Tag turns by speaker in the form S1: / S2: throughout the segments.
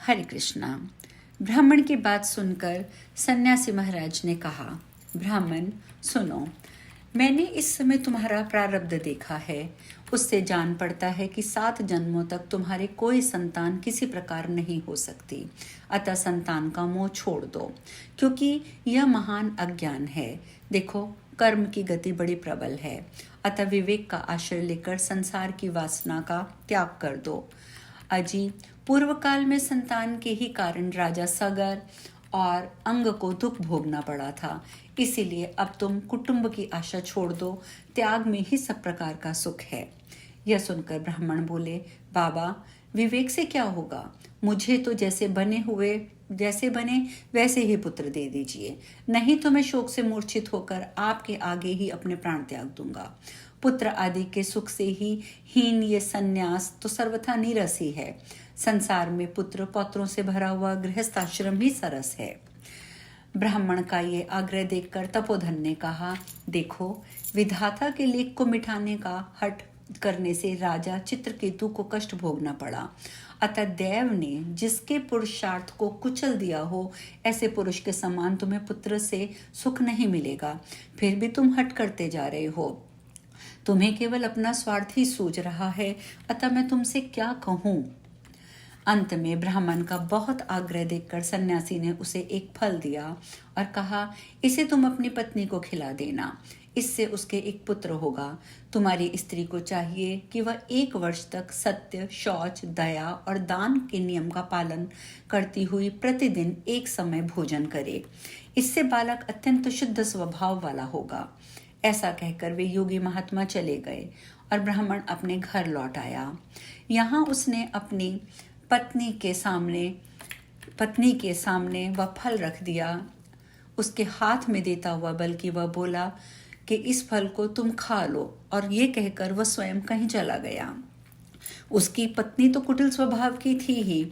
S1: हरे कृष्णा। ब्राह्मण की बात सुनकर सन्यासी महाराज ने कहा, ब्राह्मण सुनो, मैंने इस समय तुम्हारा प्रारब्ध देखा है। उससे जान पड़ता है कि 7 जन्मों तक तुम्हारे कोई संतान किसी प्रकार नहीं हो सकती। अतः संतान का मोह छोड़ दो, क्योंकि यह महान अज्ञान है। देखो, कर्म की गति बड़ी प्रबल है। अतः विवेक का आश्रय लेकर संसार की वासना का त्याग कर दो। अजी, पूर्व काल में संतान के ही कारण राजा सगर और अंग को दुख भोगना पड़ा था। इसीलिए अब तुम कुटुंब की आशा छोड़ दो। त्याग में ही सब प्रकार का सुख है। यह सुनकर ब्राह्मण बोले, बाबा, विवेक से क्या होगा? मुझे तो जैसे बने वैसे ही पुत्र दे दीजिए, नहीं तो मैं शोक से मूर्छित होकर आपके आगे ही अपने प्राण त्याग दूंगा। पुत्र आदि के सुख से ही हीन ये सन्यास तो सर्वथा नीरस ही है। संसार में पुत्र पौत्रों से भरा हुआ गृहस्थाश्रम ही सरस है। ब्राह्मण का ये आग्रह देखकर तपोधन ने कहा, देखो, विधाता के लेख को मिटाने का हठ करने से राजा चित्रकेतु को कष्ट भोगना पड़ा। अतः देव ने जिसके पुरुषार्थ को कुचल दिया हो, ऐसे पुरुष के समान तुम्हें पुत्र से सुख नहीं मिलेगा। फिर भी तुम हठ करते जा रहे हो। तुम्हें केवल अपना स्वार्थ ही सूझ रहा है। अतः मैं तुमसे क्या कहूं? अंत में ब्राह्मण का बहुत आग्रह देखकर सन्यासी ने उसे एक फल दिया और कहा, इसे तुम अपनी पत्नी को खिला देना। इससे उसके एक पुत्र होगा। तुम्हारी स्त्री को चाहिए कि वह 1 वर्ष तक सत्य, शौच, दया और दान के नियम का पालन करती हुई प्रतिदिन एक समय भोजन करे। इससे बालक अत्यंत शुद्ध स्वभाव वाला होगा। ऐसा कहकर वे योगी महात्मा चले गए और ब्राह्मण अपने घर लौट आया। यहाँ उसने अपनी पत्नी के सामने वह फल रख दिया, उसके हाथ में देता हुआ, बल्कि वह बोला कि इस फल को तुम खा लो, और ये कहकर वह स्वयं कहीं चला गया। उसकी पत्नी तो कुटिल स्वभाव की थी ही।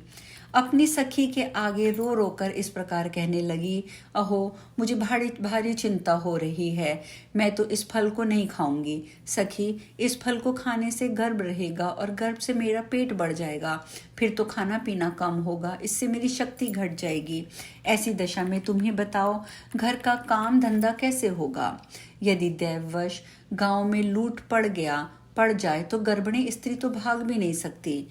S1: अपनी सखी के आगे रो रो कर इस प्रकार कहने लगी, अहो, मुझे भारी भारी चिंता हो रही है। मैं तो इस फल को नहीं खाऊंगी। सखी, इस फल को खाने से गर्भ रहेगा और गर्भ से मेरा पेट बढ़ जाएगा। फिर तो खाना पीना कम होगा, इससे मेरी शक्ति घट जाएगी। ऐसी दशा में तुम ही बताओ, घर का काम धंधा कैसे होगा? यदि दैववश गांव में लूट पड़ जाए तो गर्भिणी स्त्री तो भाग भी नहीं सकती।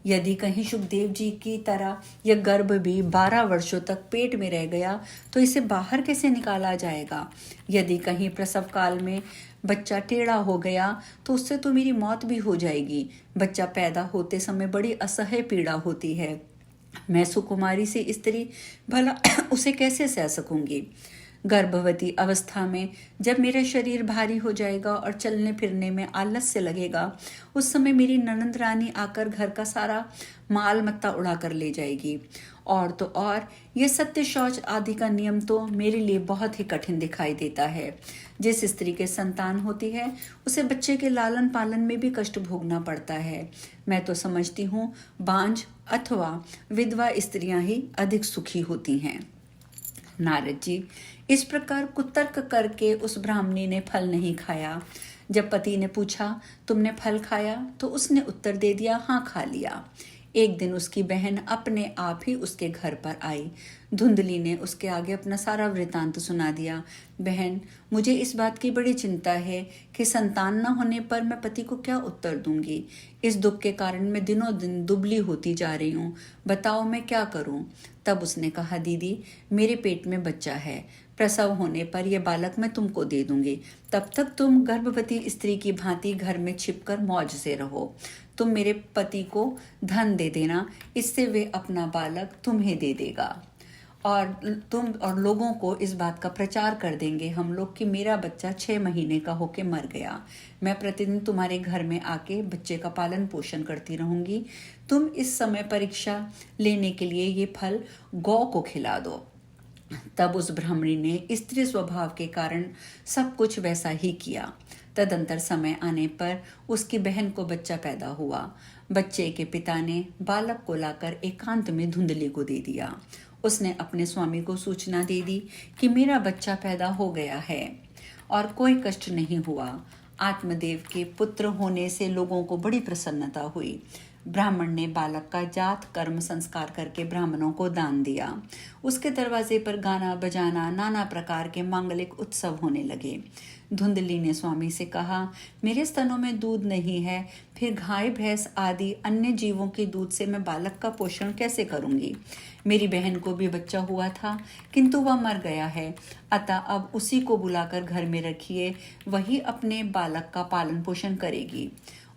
S1: यदि कहीं सुखदेव जी की तरह यह गर्भ भी 12 वर्षों तक पेट में रह गया तो इसे बाहर कैसे निकाला जाएगा? यदि कहीं प्रसव काल में बच्चा टेढ़ा हो गया तो उससे तो मेरी मौत भी हो जाएगी। बच्चा पैदा होते समय बड़ी असह्य पीड़ा होती है। मैं सुकुमारी सी स्त्री भला उसे कैसे सह सकूंगी? गर्भवती अवस्था में जब मेरा शरीर भारी हो जाएगा और चलने फिरने में आलस्य लगेगा, उस समय मेरी ननंद रानी आकर घर का सारा माल मत्ता उड़ा कर ले जाएगी। और तो और ये सत्य शौच आदि का नियम तो मेरे लिए बहुत ही कठिन दिखाई देता है। जिस स्त्री के संतान होती है उसे बच्चे के लालन पालन में भी कष्ट भोगना पड़ता है। मैं तो समझती हूँ बांझ अथवा विधवा स्त्रियां ही अधिक सुखी होती हैं। नारद जी इस प्रकार कुतर्क करके उस ब्राह्मणी ने फल नहीं खाया। जब पति ने पूछा, तुमने फल खाया? तो उसने उत्तर दे दिया, हाँ, खा लिया। एक दिन उसकी बहन अपने आप ही उसके घर पर आई। धुंधली ने उसके आगे अपना सारा वृतांत सुना दिया। बहन, मुझे इस बात की बड़ी चिंता है कि संतान न होने पर मैं पति को क्या उत्तर दूंगी। इस दुख के कारण मैं दिनों दिन दुबली होती जा रही हूँ। बताओ मैं क्या करूँ? तब उसने कहा, दीदी, मेरे पेट में बच्चा है। प्रसव होने पर यह बालक मैं तुमको दे दूंगी। तब तक तुम गर्भवती स्त्री की भांति घर में छिपकर मौज से रहो। तुम मेरे पति को धन दे देना, इससे वे अपना बालक तुम्हें दे देगा और तुम और लोगों को इस बात का प्रचार कर देंगे हम लोग कि मेरा बच्चा 6 महीने का होके मर गया। मैं प्रतिदिन तुम्हारे घर में आके बच्चे का पालन पोषण करती रहूंगी। तुम इस समय परीक्षा लेने के लिए ये फल गौ को खिला दो। तब उस ब्राह्मणी ने स्त्री स्वभाव के कारण सब कुछ वैसा ही किया। तदंतर समय आने पर उसकी बहन को बच्चा पैदा हुआ। बच्चे के पिता ने बालक को लाकर एकांत में धुंधली को दे दिया। उसने अपने स्वामी को सूचना दे दी कि मेरा बच्चा पैदा हो गया है और कोई कष्ट नहीं हुआ। आत्मदेव के पुत्र होने से लोगों को बड़ी प्रसन्नता हुई। ब्राह्मण ने बालक का जात कर्म संस्कार करके ब्राह्मणों को दान दिया। उसके दरवाजे पर गाना बजाना, नाना प्रकार के मांगलिक उत्सव होने लगे। धुंधली ने स्वामी से कहा, मेरे स्तनों में दूध नहीं है, फिर गाय भैंस आदि अन्य जीवों के दूध से मैं बालक का पोषण कैसे करूंगी? मेरी बहन को भी बच्चा हुआ था, किंतु वह मर गया है, अतः अब उसी को बुलाकर घर में रखिए, वही अपने बालक का पालन पोषण करेगी।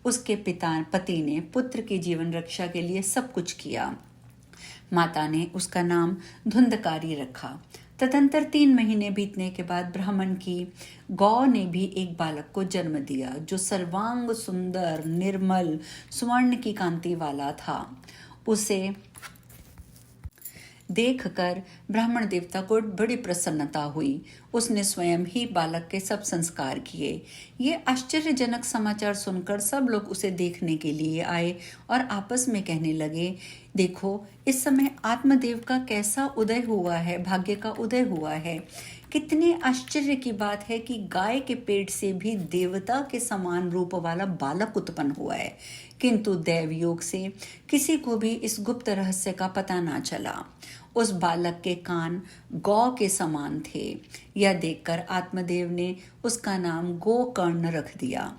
S1: उसके पति ने पुत्र की जीवन रक्षा के लिए सब कुछ किया। माता ने उसका नाम धुंधकारी रखा। तदंतर 3 महीने बीतने के बाद ब्राह्मण की गौ ने भी एक बालक को जन्म दिया, जो सर्वांग सुंदर, निर्मल, स्वर्ण की कांति वाला था। उसे देखकर ब्राह्मण देवता को बड़ी प्रसन्नता हुई। उसने स्वयं ही बालक के सब संस्कार किए। ये आश्चर्यजनक समाचार सुनकर सब लोग उसे देखने के लिए आए और आपस में कहने लगे, देखो इस समय आत्मदेव का कैसा उदय हुआ है, भाग्य का उदय हुआ है। कितने आश्चर्य की बात है कि गाय के पेट से भी देवता के समान रूप वाला बालक उत्पन्न हुआ है, किंतु दैव योग से किसी को भी इस गुप्त रहस्य का पता ना चला। उस बालक के कान गौ के समान थे। यह देखकर आत्मदेव ने उसका नाम गोकर्ण रख दिया।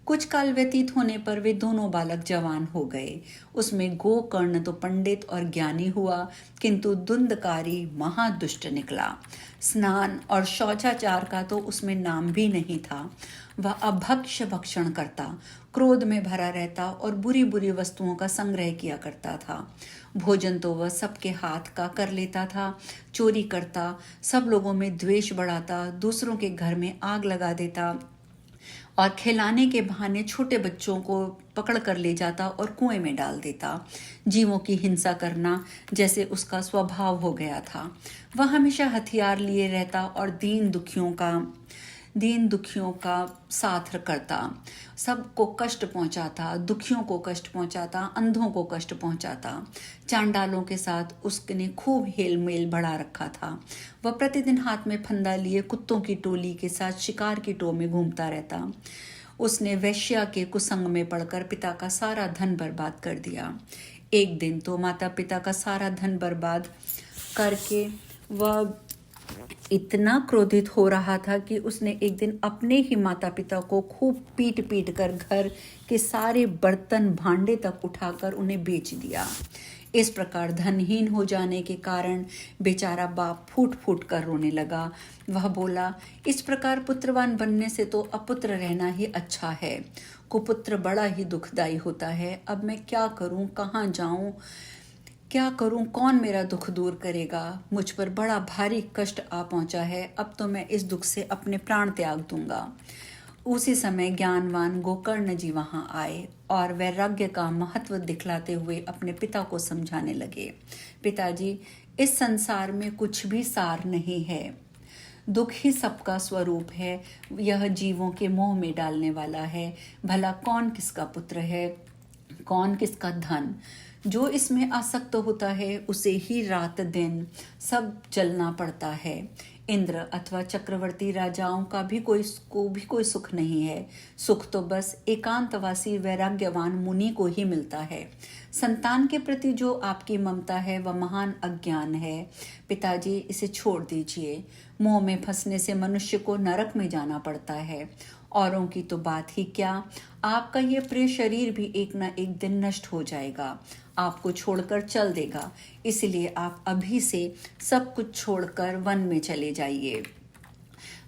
S1: कुछ काल व्यतीत होने पर वे दोनों बालक जवान हो गए। उसमें गोकर्ण तो पंडित और ज्ञानी हुआ, किंतु धुंधकारी महादुष्ट निकला। स्नान और शौचाचार का तो उसमें नाम भी नहीं था। वह अभक्ष्य भक्षण करता, क्रोध में भरा रहता और बुरी बुरी वस्तुओं का संग्रह किया करता था। भोजन तो वह सबके हाथ का कर लेता था, चोरी करता, सब लोगों में द्वेष बढ़ाता, दूसरों के घर में आग लगा देता और खिलाने के बहाने छोटे बच्चों को पकड़ कर ले जाता और कुएं में डाल देता। जीवों की हिंसा करना जैसे उसका स्वभाव हो गया था। वह हमेशा हथियार लिए रहता और दीन दुखियों का साथ करता, सबको कष्ट पहुंचाता, दुखियों को कष्ट पहुंचाता, अंधों को कष्ट पहुंचाता। चांडालों के साथ उसने खूब हेल मेल बढ़ा रखा था। वह प्रतिदिन हाथ में फंदा लिए कुत्तों की टोली के साथ शिकार की टोह में घूमता रहता। उसने वैश्या के कुसंग में पड़कर पिता का सारा धन बर्बाद कर दिया। एक दिन तो माता पिता का सारा धन बर्बाद करके वह इतना क्रोधित हो रहा था कि उसने एक दिन अपने ही माता पिता को खूब पीट पीट कर घर के सारे बर्तन भांडे तक उठाकर उन्हें बेच दिया। इस प्रकार धनहीन हो जाने के कारण बेचारा बाप फूट फूट कर रोने लगा। वह बोला, इस प्रकार पुत्रवान बनने से तो अपुत्र रहना ही अच्छा है। कुपुत्र बड़ा ही दुखदायी होता है। अब मैं क्या करूं, कहाँ जाऊं, क्या करूं, कौन मेरा दुख दूर करेगा? मुझ पर बड़ा भारी कष्ट आ पहुंचा है। अब तो मैं इस दुख से अपने प्राण त्याग दूंगा। उसी समय ज्ञानवान गोकर्ण जी वहां आए और वैराग्य का महत्व दिखलाते हुए अपने पिता को समझाने लगे। पिताजी, इस संसार में कुछ भी सार नहीं है। दुख ही सबका स्वरूप है। यह जीवों के मोह में डालने वाला है। भला कौन किसका पुत्र है, कौन किसका धन? जो इसमें आसक्त होता है उसे ही रात दिन सब चलना पड़ता है। इंद्र अथवा चक्रवर्ती राजाओं का भी कोई सुख नहीं है। सुख तो बस एकांतवासी वैराग्यवान मुनि को ही मिलता है। संतान के प्रति जो आपकी ममता है वह महान अज्ञान है। पिताजी, इसे छोड़ दीजिए। मोह में फंसने से मनुष्य को नरक में जाना पड़ता है। औरों की तो बात ही क्या, आपका ये प्रिय शरीर भी एक न एक दिन नष्ट हो जाएगा, आपको छोड़कर चल देगा। इसलिए आप अभी से सब कुछ छोड़कर वन में चले जाइए।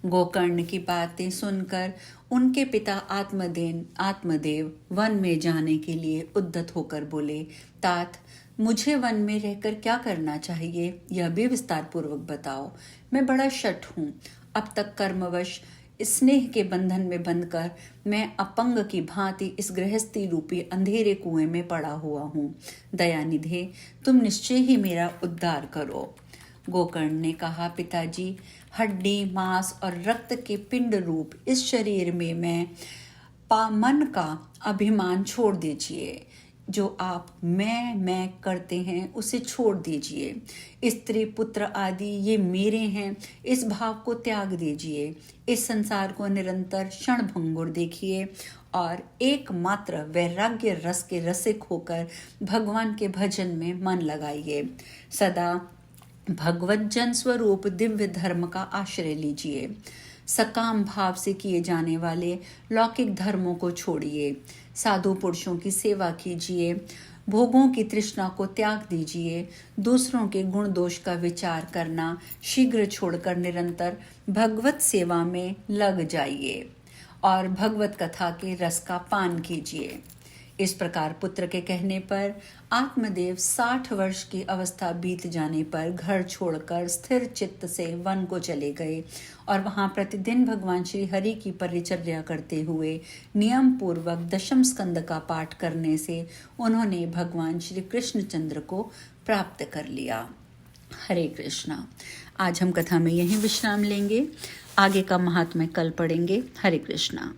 S1: गोकर्ण की बातें सुनकर उनके पिता आत्मदेव वन में जाने के लिए उद्यत होकर बोले, तात, मुझे वन में रहकर क्या करना चाहिए, यह भी विस्तार पूर्वक बताओ। मैं बड़ा शठ हूँ। अब तक कर्मवश स्नेह के बंधन में बंधकर मैं अपंग की भांति इस गृहस्थी रूपी अंधेरे कुएं में पड़ा हुआ हूँ। दयानिधे, तुम निश्चय ही मेरा उद्धार करो। गोकर्ण ने कहा, पिताजी, हड्डी, मांस और रक्त के पिंड रूप इस शरीर में मन का अभिमान छोड़ दीजिए। जो आप मैं करते हैं उसे छोड़ दीजिए। स्त्री पुत्र आदि ये मेरे हैं, इस भाव को त्याग दीजिए। इस संसार को निरंतर क्षण भंगुर देखिए और एकमात्र वैराग्य रस के रसिक होकर भगवान के भजन में मन लगाइए। सदा भगवत जन स्वरूप दिव्य धर्म का आश्रय लीजिए। सकाम भाव से किए जाने वाले लौकिक धर्मों को छोड़िए। साधु पुरुषों की सेवा कीजिए। भोगों की तृष्णा को त्याग दीजिए। दूसरों के गुण दोष का विचार करना शीघ्र छोड़कर निरंतर भगवत सेवा में लग जाइए और भगवत कथा के रस का पान कीजिए। इस प्रकार पुत्र के कहने पर आत्मदेव 60 वर्ष की अवस्था बीत जाने पर घर छोड़कर स्थिर चित्त से वन को चले गए और वहां प्रतिदिन भगवान श्री हरि की परिचर्या करते हुए नियम पूर्वक दशम स्कंद का पाठ करने से उन्होंने भगवान श्री कृष्णचंद्र को प्राप्त कर लिया। हरे कृष्णा। आज हम कथा में यहीं विश्राम लेंगे। आगे का महात्म्य कल पढ़ेंगे। हरे कृष्णा।